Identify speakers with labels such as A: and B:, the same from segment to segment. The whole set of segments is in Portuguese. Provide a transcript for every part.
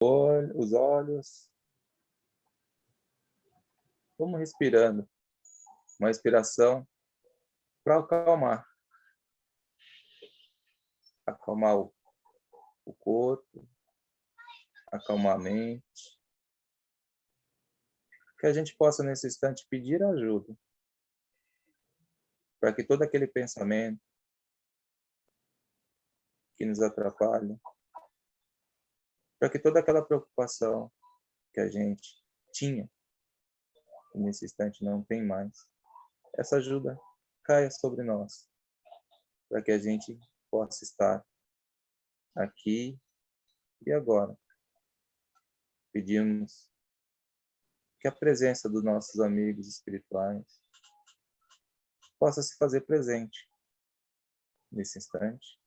A: os olhos. Vamos respirando. Uma respiração para acalmar. Acalmar o corpo, acalmar a mente. Que a gente possa, nesse instante, pedir ajuda. Para que todo aquele pensamento que nos atrapalha, para que toda aquela preocupação que a gente tinha, e nesse instante não tem mais, essa ajuda caia sobre nós, para que a gente possa estar aqui e agora. Pedimos que a presença dos nossos amigos espirituais possa se fazer presente nesse instante,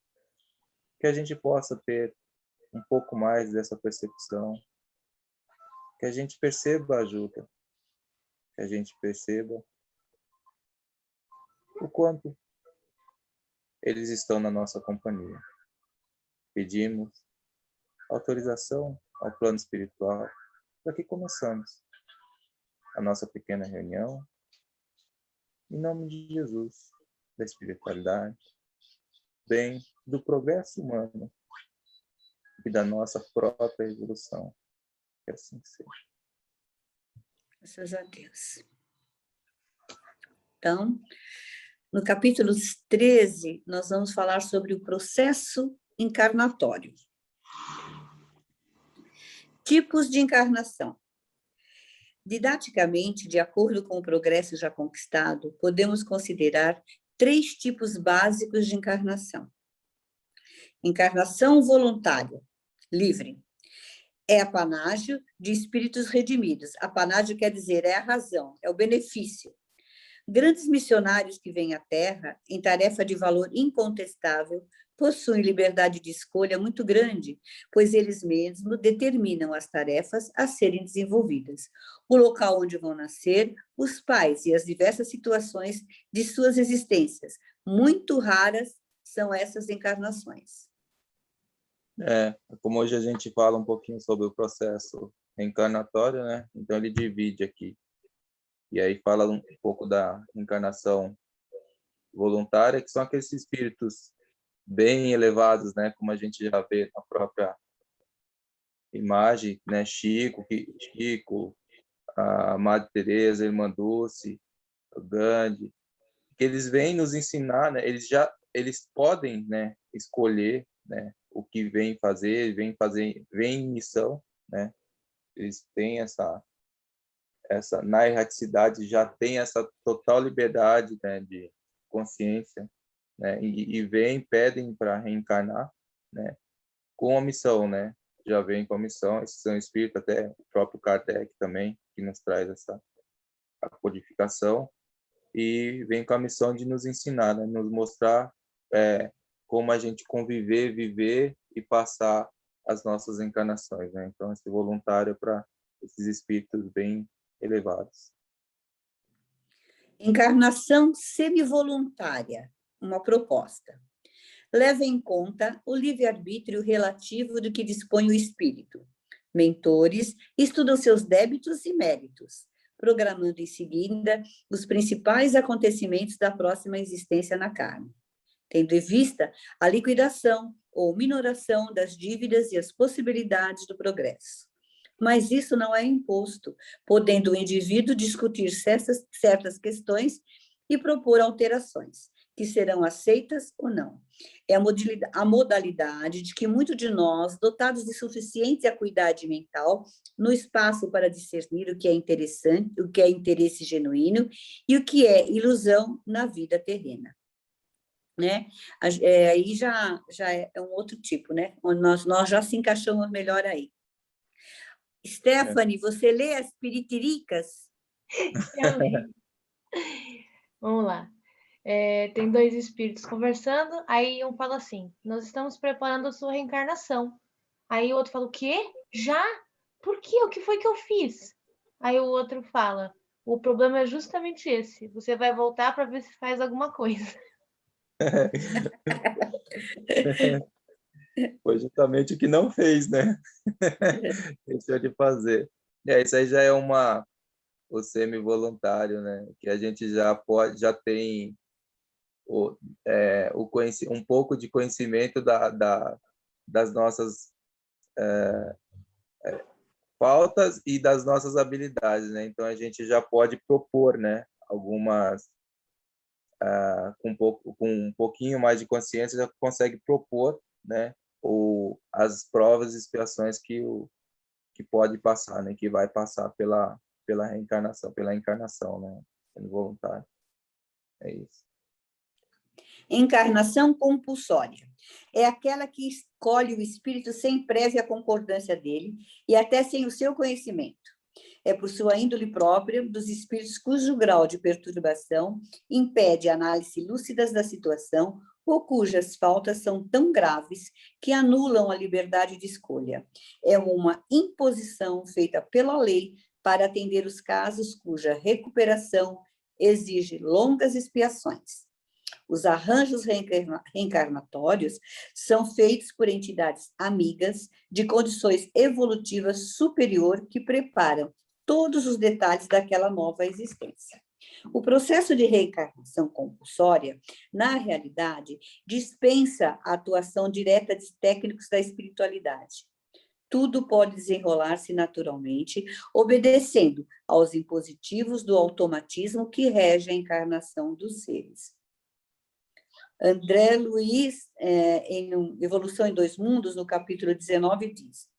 A: que a gente possa ter um pouco mais dessa percepção, que a gente perceba a ajuda, que a gente perceba o quanto eles estão na nossa companhia. Pedimos autorização ao plano espiritual para que começamos a nossa pequena reunião, em nome de Jesus, da espiritualidade, bem do progresso humano e da nossa própria evolução. Que assim seja.
B: Graças a Deus. Então, no capítulo 13, nós vamos falar sobre o processo encarnatório. Tipos de encarnação. Didaticamente, de acordo com o progresso já conquistado, podemos considerar 3 tipos básicos de encarnação. Encarnação voluntária, livre. É apanágio de espíritos redimidos. Apanágio quer dizer é a razão, é o benefício. Grandes missionários que vêm à Terra, em tarefa de valor incontestável, possuem liberdade de escolha muito grande, pois eles mesmos determinam as tarefas a serem desenvolvidas, o local onde vão nascer, os pais e as diversas situações de suas existências. Muito raras são essas encarnações.
A: Como hoje a gente fala um pouquinho sobre o processo reencarnatório, né? Então ele divide aqui. E aí fala um pouco da encarnação voluntária, que são aqueles espíritos bem elevados, né? Como a gente já vê na própria imagem, né? Chico, a Madre Teresa, a Irmã Dulce, o Gandhi, que eles vêm nos ensinar, né? Eles podem, né? Escolher, né? O que vem em missão, né? Eles têm essa na erraticidade já tem essa total liberdade, né, de consciência, né, e pedem para reencarnar, né, com a missão, né, já vem com a missão. Esses são espíritos, até o próprio Kardec também, que nos traz a codificação, e vem com a missão de nos ensinar, né, nos mostrar como a gente conviver, viver e passar as nossas encarnações, né. Então, esse voluntário é para esses espíritos bem elevados.
B: Encarnação semivoluntária, uma proposta. Leva em conta o livre-arbítrio relativo do que dispõe o espírito. Mentores estudam seus débitos e méritos, programando em seguida os principais acontecimentos da próxima existência na carne, tendo em vista a liquidação ou minoração das dívidas e as possibilidades do progresso. Mas isso não é imposto, podendo o indivíduo discutir certas questões e propor alterações, que serão aceitas ou não. É a modalidade de que muitos de nós, dotados de suficiente acuidade mental, no espaço para discernir o que é interessante, o que é interesse genuíno e o que é ilusão na vida terrena. Né? Aí já é um outro tipo, né? Nós já se encaixamos melhor aí. Stephanie, você lê as Piritiricas?
C: Eu leio. Vamos lá. Tem 2 espíritos conversando, aí um fala assim: nós estamos preparando a sua reencarnação. Aí o outro fala: o quê? Já? Por quê? O que foi que eu fiz? Aí o outro fala: o problema é justamente esse. Você vai voltar para ver se faz alguma coisa.
A: Foi justamente o que não fez, né? Deixou de fazer. Isso aí já é o semi-voluntário, né? Que a gente já tem o, um pouco de conhecimento das nossas faltas e das nossas habilidades, né? Então a gente já pode propor, né? Algumas com um pouquinho mais de consciência já consegue propor, né? Ou as provas e expiações que pode passar, né? Que vai passar pela reencarnação, pela encarnação, né? Sendo voluntário. É isso.
B: Encarnação compulsória. É aquela que escolhe o espírito sem prévia concordância dele e até sem o seu conhecimento. É por sua índole própria dos espíritos cujo grau de perturbação impede análise lúcidas da situação ou cujas faltas são tão graves que anulam a liberdade de escolha. É uma imposição feita pela lei para atender os casos cuja recuperação exige longas expiações. Os arranjos reencarnatórios são feitos por entidades amigas de condições evolutivas superior que preparam todos os detalhes daquela nova existência. O processo de reencarnação compulsória, na realidade, dispensa a atuação direta de técnicos da espiritualidade. Tudo pode desenrolar-se naturalmente, obedecendo aos impositivos do automatismo que rege a encarnação dos seres. André Luiz, em Evolução em Dois Mundos, no capítulo 19, diz: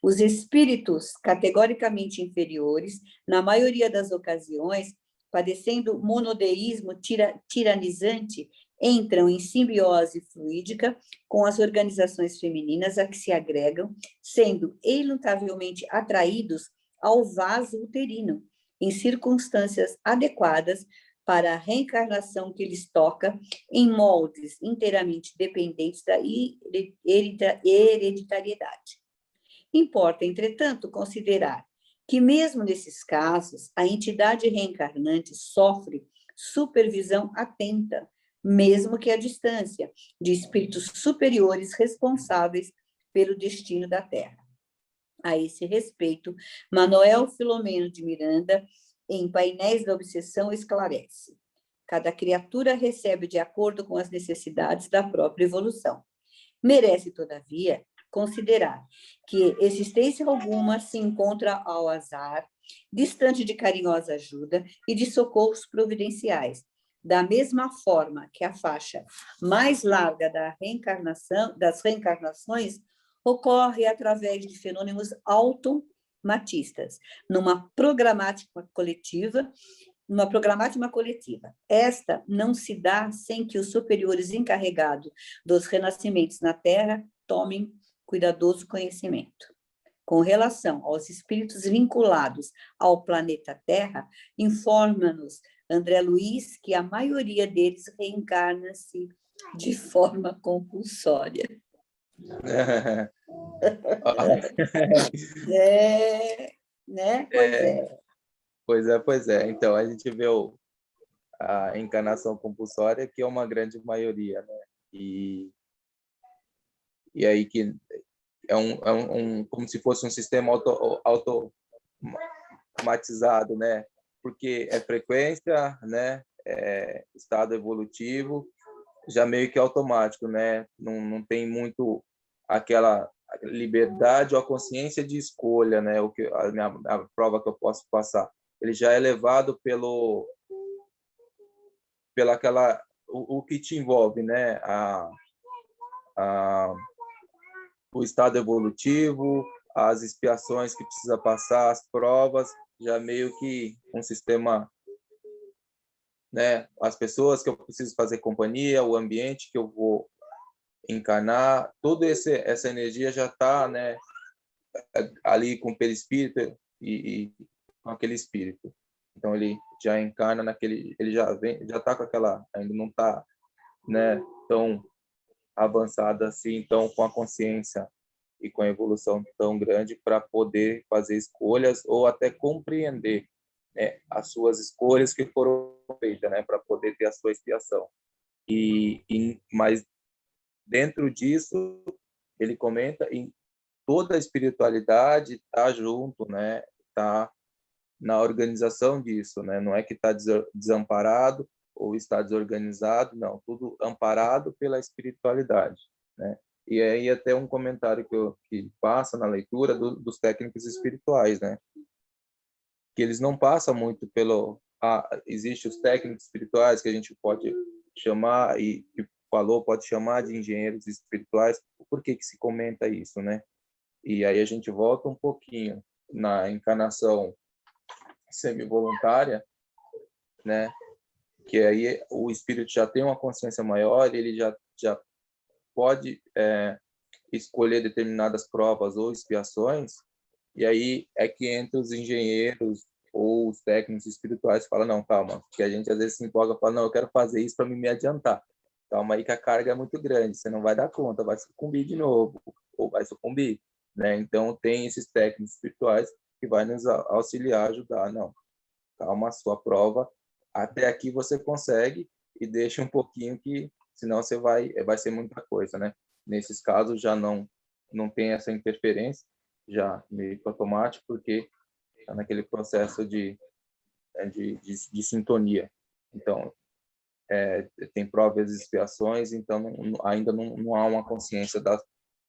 B: os espíritos categoricamente inferiores, na maioria das ocasiões, padecendo monodeísmo tiranizante, entram em simbiose fluídica com as organizações femininas a que se agregam, sendo ilutavelmente atraídos ao vaso uterino, em circunstâncias adequadas para a reencarnação que lhes toca, em moldes inteiramente dependentes da hereditariedade. Importa, entretanto, considerar que, mesmo nesses casos, a entidade reencarnante sofre supervisão atenta, mesmo que à distância, de espíritos superiores responsáveis pelo destino da Terra. A esse respeito, Manuel Filomeno de Miranda, em Painéis da Obsessão, esclarece: cada criatura recebe de acordo com as necessidades da própria evolução. Merece, todavia, considerar que existência alguma se encontra ao azar, distante de carinhosa ajuda e de socorros providenciais, da mesma forma que a faixa mais larga das reencarnações ocorre através de fenômenos automatistas, numa programática coletiva. Esta não se dá sem que os superiores encarregados dos renascimentos na Terra tomem cuidadoso conhecimento. Com relação aos espíritos vinculados ao planeta Terra, informa-nos André Luiz que a maioria deles reencarna-se de forma compulsória. Né?
A: Pois é. Então, a gente vê a encarnação compulsória, que é uma grande maioria, né? E aí que é como se fosse um sistema automatizado, né? Porque é frequência, né? É estado evolutivo, já meio que automático, né? Não tem muito aquela liberdade ou a consciência de escolha, né? A prova que eu posso passar, ele já é levado o que te envolve, né? O estado evolutivo, as expiações que precisa passar, as provas, já meio que um sistema, né? As pessoas que eu preciso fazer companhia, o ambiente que eu vou encarnar, toda essa energia já está, né? Ali com o perispírito e com aquele espírito. Então ele já encarna ele já está com aquela, ainda não está, né, tão avançada assim, então com a consciência e com a evolução tão grande para poder fazer escolhas ou até compreender, né, as suas escolhas que foram feitas, né, para poder ter a sua expiação. Mas dentro disso ele comenta em toda a espiritualidade está junto, né? Está na organização disso, né? Não é que está desamparado ou está desorganizado, não, tudo amparado pela espiritualidade, né? E aí até um comentário que passa na leitura dos técnicos espirituais, né? Que eles não passam muito pelo... existe os técnicos espirituais que a gente pode chamar, e que falou, pode chamar de engenheiros espirituais. Por que se comenta isso, né? E aí a gente volta um pouquinho na encarnação semi-voluntária, né? Que aí o espírito já tem uma consciência maior, ele já pode escolher determinadas provas ou expiações, e aí é que entra os engenheiros ou os técnicos espirituais e falam, não, calma, porque a gente às vezes se empolga e fala, não, eu quero fazer isso para me adiantar. Calma aí que a carga é muito grande, você não vai dar conta, vai sucumbir de novo, ou vai sucumbir, né? Então tem esses técnicos espirituais que vai nos auxiliar, ajudar, não, calma, a sua prova, até aqui você consegue e deixa um pouquinho que, senão você vai ser muita coisa, né? Nesses casos já não tem essa interferência, já meio que automático, porque está naquele processo de sintonia. Então, tem provas e expiações, então ainda não há uma consciência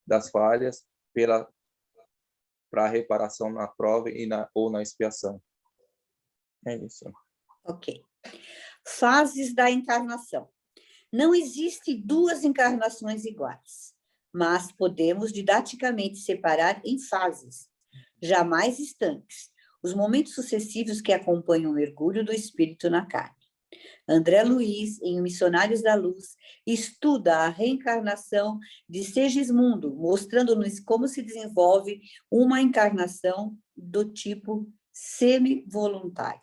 A: das falhas para a reparação na prova ou na expiação. É isso.
B: Ok. Fases da encarnação. Não existe duas encarnações iguais, mas podemos didaticamente separar em fases, jamais estanques, os momentos sucessivos que acompanham o mergulho do espírito na carne. André Luiz, em Missionários da Luz, estuda a reencarnação de Segismundo, mostrando-nos como se desenvolve uma encarnação do tipo semi-voluntário.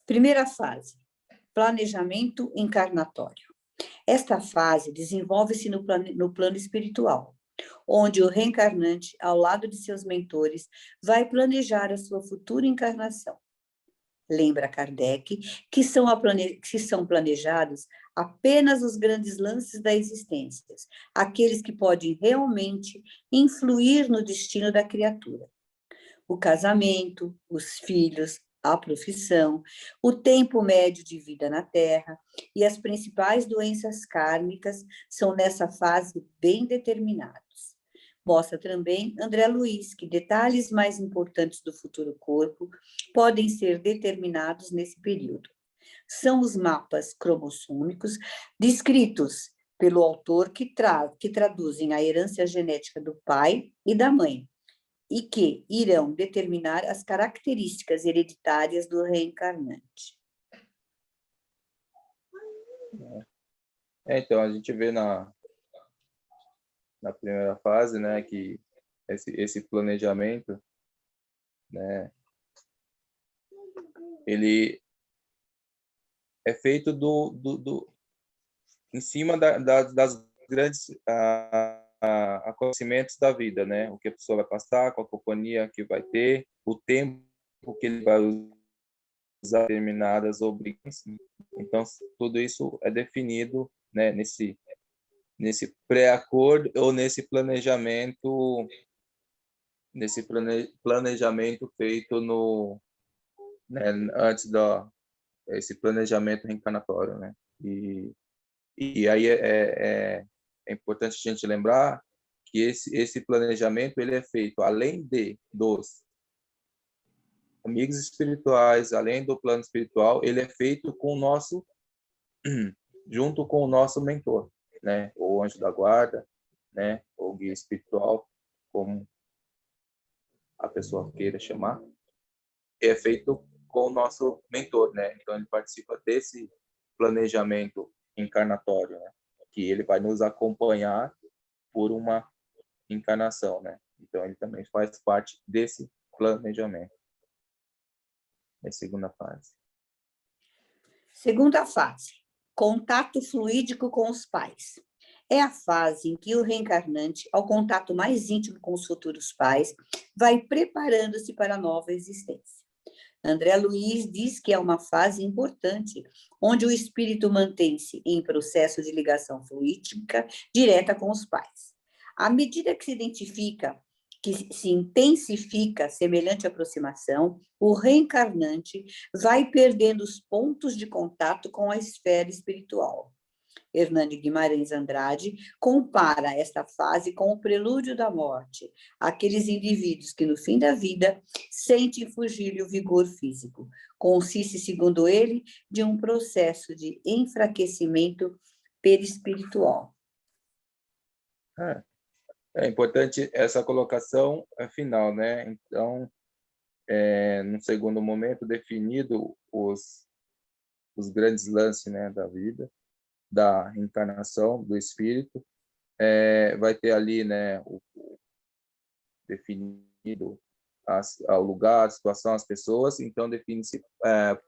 B: Primeira fase, planejamento encarnatório. Esta fase desenvolve-se no plano espiritual, onde o reencarnante, ao lado de seus mentores, vai planejar a sua futura encarnação. Lembra Kardec que são planejados apenas os grandes lances da existência, aqueles que podem realmente influir no destino da criatura. O casamento, os filhos, a profissão, o tempo médio de vida na Terra e as principais doenças kármicas são nessa fase bem determinados. Mostra também André Luiz que detalhes mais importantes do futuro corpo podem ser determinados nesse período. São os mapas cromossômicos descritos pelo autor que traduzem a herança genética do pai e da mãe, e que irão determinar as características hereditárias do reencarnante.
A: Então, a gente vê na primeira fase, né, que esse planejamento, né, ele é feito em cima das grandes acontecimentos da vida, né? O que a pessoa vai passar, qual a companhia que vai ter, o tempo que ele vai usar determinadas obrigações. Então, tudo isso é definido, né, nesse pré-acordo ou nesse planejamento feito né, antes esse planejamento reencarnatório, né? E aí é importante a gente lembrar que esse planejamento ele é feito além dos amigos espirituais, além do plano espiritual, ele é feito junto com o nosso mentor, né? Ou anjo da guarda, né? Ou guia espiritual, como a pessoa queira chamar, é feito com o nosso mentor, né? Então ele participa desse planejamento encarnatório, né? Que ele vai nos acompanhar por uma encarnação, né? Então ele também faz parte desse planejamento. É a segunda fase.
B: Segunda fase, contato fluídico com os pais. É a fase em que o reencarnante, ao contato mais íntimo com os futuros pais, vai preparando-se para a nova existência. André Luiz diz que é uma fase importante, onde o espírito mantém-se em processo de ligação fluídica direta com os pais. À medida que se intensifica semelhante aproximação, o reencarnante vai perdendo os pontos de contato com a esfera espiritual. Hernani Guimarães Andrade compara esta fase com o prelúdio da morte, aqueles indivíduos que, no fim da vida, sentem fugir o vigor físico. Consiste, segundo ele, de um processo de enfraquecimento perispiritual.
A: É importante essa colocação final, né? Então, no segundo momento, definido os grandes lances, né, da vida, da reencarnação do espírito, vai ter ali, né, definido o lugar, a situação, as pessoas. Então define-se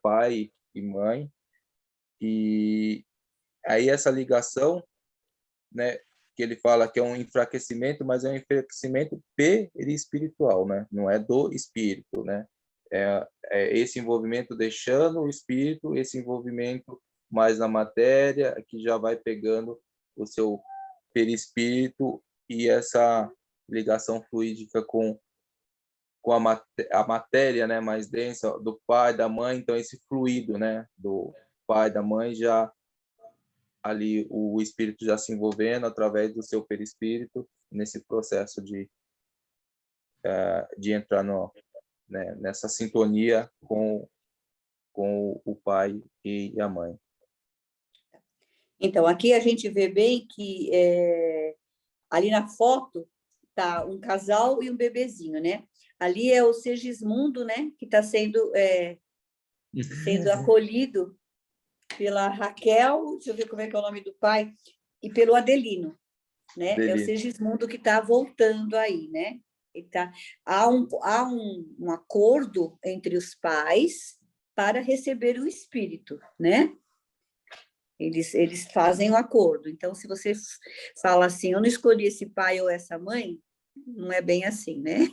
A: pai e mãe, e aí essa ligação, né, que ele fala que é um enfraquecimento, mas é um enfraquecimento perispiritual, né? Não é do espírito, né? É esse envolvimento deixando o espírito, esse envolvimento mais na matéria, que já vai pegando o seu perispírito, e essa ligação fluídica com a matéria, né, mais densa do pai, da mãe. Então esse fluido, né, do pai, da mãe, já ali o espírito já se envolvendo através do seu perispírito nesse processo de entrar nessa sintonia com o pai e a mãe.
B: Então, aqui a gente vê bem que ali na foto tá um casal e um bebezinho, né? Ali é o Segismundo, né? Que está sendo acolhido pela Raquel, deixa eu ver como é que é o nome do pai, e pelo Adelino, né? É o Segismundo que está voltando aí, né? Há um acordo entre os pais para receber o espírito, né? Eles fazem um acordo. Então, se você fala assim, eu não escolhi esse pai ou essa mãe, não é bem assim, né?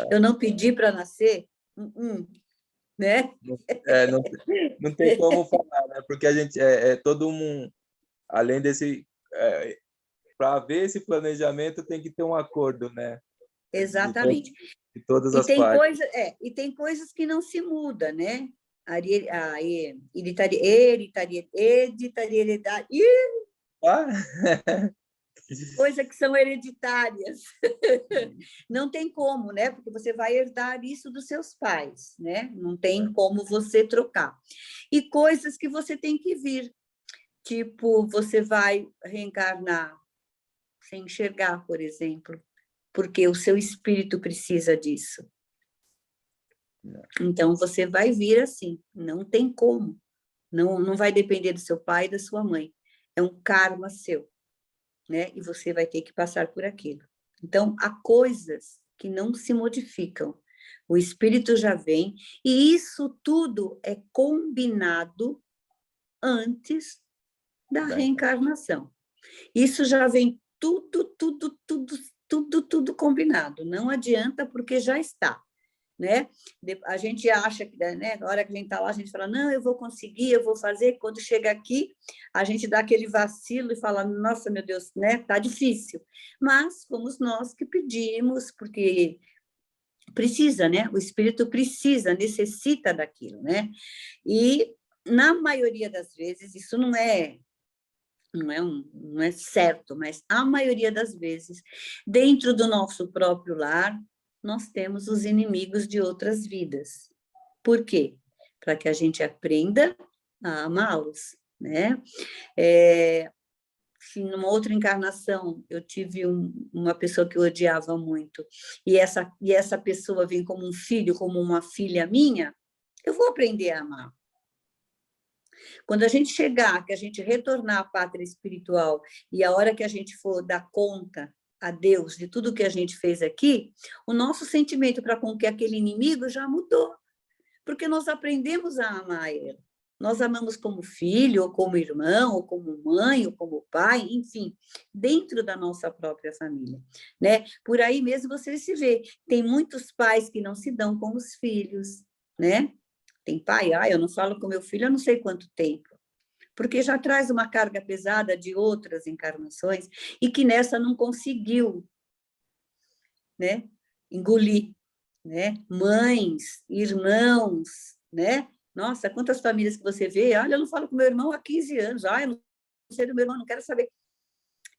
B: Eu não pedi para nascer, né?
A: Não tem como falar, né? Porque a gente todo além desse, para haver esse planejamento, tem que ter um acordo, né?
B: Exatamente.
A: De todas as partes.
B: E tem coisas que não se mudam, né? Hereditariedade. Coisas que são hereditárias. Não tem como, né? Porque você vai herdar isso dos seus pais, né? Não tem como você trocar. E coisas que você tem que vir. Tipo, você vai reencarnar sem enxergar, por exemplo, porque o seu espírito precisa disso. Então, você vai vir assim, não tem como. Não vai depender do seu pai e da sua mãe. É um karma seu, né? E você vai ter que passar por aquilo. Então, há coisas que não se modificam. O espírito já vem, e isso tudo é combinado antes da reencarnação. Isso já vem tudo combinado. Não adianta, porque já está, né? A gente acha que, né, na hora que a gente está lá, a gente fala, não, eu vou conseguir, eu vou fazer. Quando chega aqui, a gente dá aquele vacilo e fala, nossa, meu Deus, né? Tá difícil. Mas fomos nós que pedimos, porque precisa, né? O espírito precisa, necessita daquilo, né? E na maioria das vezes isso não é certo, mas a maioria das vezes, dentro do nosso próprio lar, nós temos os inimigos de outras vidas. Por quê? Para que a gente aprenda a amá-los, né? Se numa outra encarnação eu tive uma pessoa que eu odiava muito, e essa pessoa vem como um filho, como uma filha minha, eu vou aprender a amar. Quando a gente chegar, que a gente retornar à pátria espiritual, e a hora que a gente for dar conta a Deus de tudo que a gente fez aqui, o nosso sentimento para com que aquele inimigo já mudou, porque nós aprendemos a amar ele. Nós amamos como filho, ou como irmão, ou como mãe, ou como pai, enfim, dentro da nossa própria família, né? Por aí mesmo você se vê. Tem muitos pais que não se dão com os filhos, né? Tem pai, eu não falo com meu filho há não sei quanto tempo. porque já traz uma carga pesada de outras encarnações e que nessa não conseguiu, né, engolir, né? Mães, irmãos, né? Nossa, quantas famílias que você vê, olha, eu não falo com meu irmão há 15 anos, eu não sei do meu irmão, não quero saber.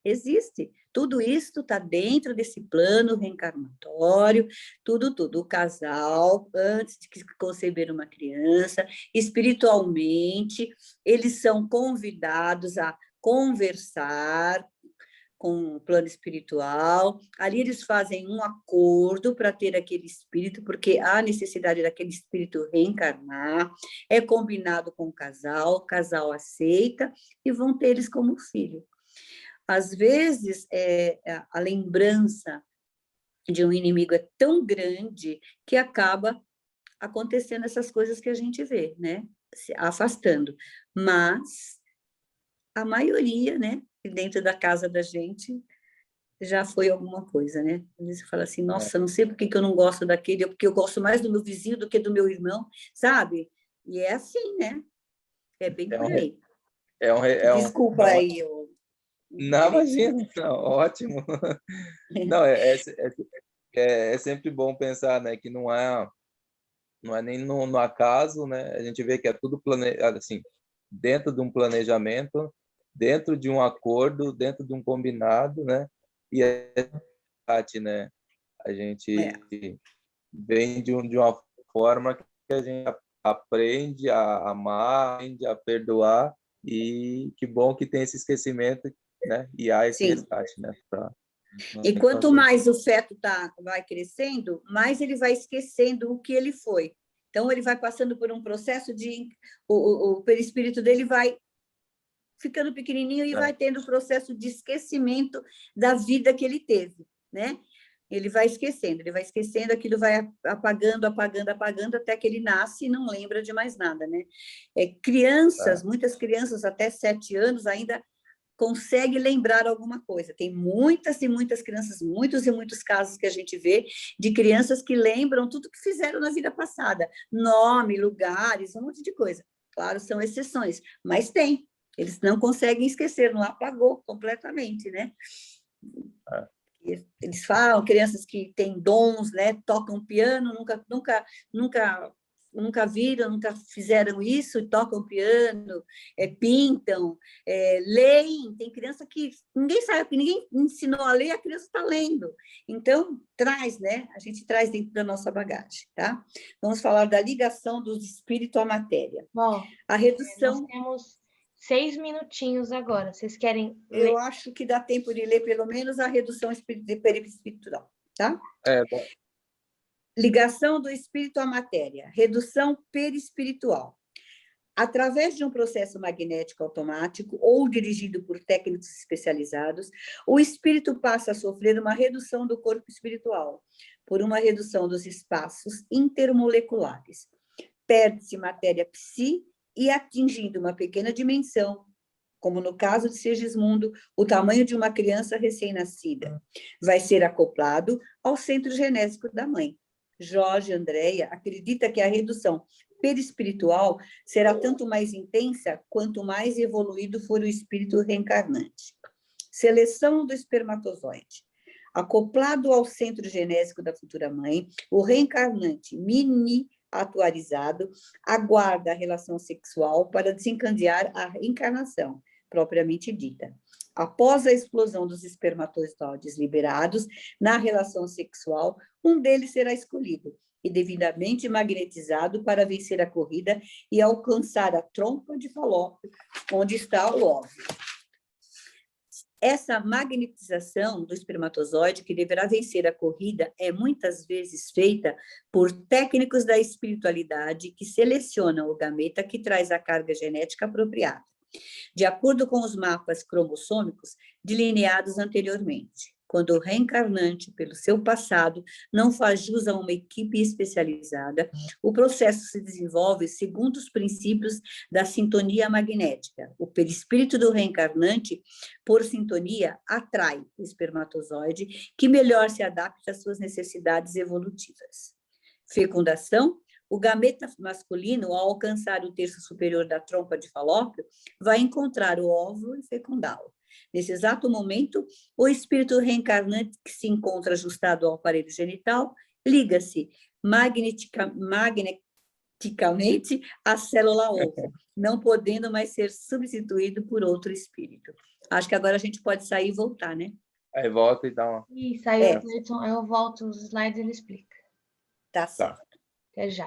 B: Existe. Tudo isso está dentro desse plano reencarnatório, tudo. O casal, antes de conceber uma criança, espiritualmente, eles são convidados a conversar com o plano espiritual. Ali eles fazem um acordo para ter aquele espírito, porque há necessidade daquele espírito reencarnar, é combinado com o casal aceita e vão ter eles como filho. Às vezes, a lembrança de um inimigo é tão grande que acaba acontecendo essas coisas que a gente vê, né? Se afastando. Mas a maioria, né? Dentro da casa da gente já foi alguma coisa, né? Às vezes você fala assim, nossa, não sei por que eu não gosto daquele, porque eu gosto mais do meu vizinho do que do meu irmão, sabe? E é assim, né? É bem por aí. Desculpa aí, eu...
A: Não, imagina, não, ótimo. Não, é sempre bom pensar, né, que não é nem no acaso, né? A gente vê que é tudo assim, dentro de um planejamento, dentro de um acordo, dentro de um combinado, né? E né? A gente vem de uma forma que a gente aprende a amar, aprende a perdoar, e que bom que tem esse esquecimento, né? E há esse resgate, né?
B: E quanto mais o feto vai crescendo, mais ele vai esquecendo o que ele foi. Então, ele vai passando por um processo de... O perispírito dele vai ficando pequenininho e vai tendo o processo de esquecimento da vida que ele teve, né? Ele vai esquecendo, aquilo vai apagando, até que ele nasce e não lembra de mais nada, né? Crianças, muitas crianças até 7 anos ainda consegue lembrar alguma coisa. Tem muitas e muitas crianças, muitos e muitos casos que a gente vê de crianças que lembram tudo que fizeram na vida passada. Nome, lugares, um monte de coisa. Claro, são exceções, mas tem. Eles não conseguem esquecer, não apagou completamente, né? Eles falam, crianças que têm dons, né? Tocam piano, nunca viram, nunca fizeram isso, tocam piano, pintam, leem. Tem criança que ninguém sabe, que ninguém ensinou a ler, a criança está lendo. Então, traz, né? A gente traz dentro da nossa bagagem, tá? Vamos falar da ligação do espírito à matéria.
C: Bom,
B: a redução...
C: Nós temos 6 minutinhos agora. Vocês querem
B: ler? Eu
C: ler?
B: acho que dá tempo de ler pelo menos a redução perispiritual, tá?
A: Bom.
B: Ligação do espírito à matéria, redução perispiritual. Através de um processo magnético automático ou dirigido por técnicos especializados, o espírito passa a sofrer uma redução do corpo espiritual, por uma redução dos espaços intermoleculares. Perde-se matéria psi e, atingindo uma pequena dimensão, como no caso de Segismundo, o tamanho de uma criança recém-nascida, vai ser acoplado ao centro genésico da mãe. Jorge Andréa acredita que a redução perispiritual será tanto mais intensa quanto mais evoluído for o espírito reencarnante. Seleção do espermatozoide. Acoplado ao centro genésico da futura mãe, o reencarnante mini-atualizado aguarda a relação sexual para desencadear a reencarnação propriamente dita. Após a explosão dos espermatozoides liberados na relação sexual, um deles será escolhido e devidamente magnetizado para vencer a corrida e alcançar a trompa de Falópio, onde está o óvulo. Essa magnetização do espermatozoide, que deverá vencer a corrida, é muitas vezes feita por técnicos da espiritualidade que selecionam o gameta que traz a carga genética apropriada, de acordo com os mapas cromossômicos delineados anteriormente. Quando o reencarnante, pelo seu passado, não faz jus a uma equipe especializada, o processo se desenvolve segundo os princípios da sintonia magnética. O perispírito do reencarnante, por sintonia, atrai o espermatozoide, que melhor se adapta às suas necessidades evolutivas. Fecundação. O gameta masculino, ao alcançar o terço superior da trompa de Falópio, vai encontrar o óvulo e fecundá-lo. Nesse exato momento, o espírito reencarnante que se encontra ajustado ao aparelho genital liga-se magneticamente à célula ovo, não podendo mais ser substituído por outro espírito. Acho que agora a gente pode sair e voltar, né?
A: Aí volta e dá uma...
C: Isso, aí o Cleiton, eu volto os slides e ele explica.
B: Tá certo.
C: Até já.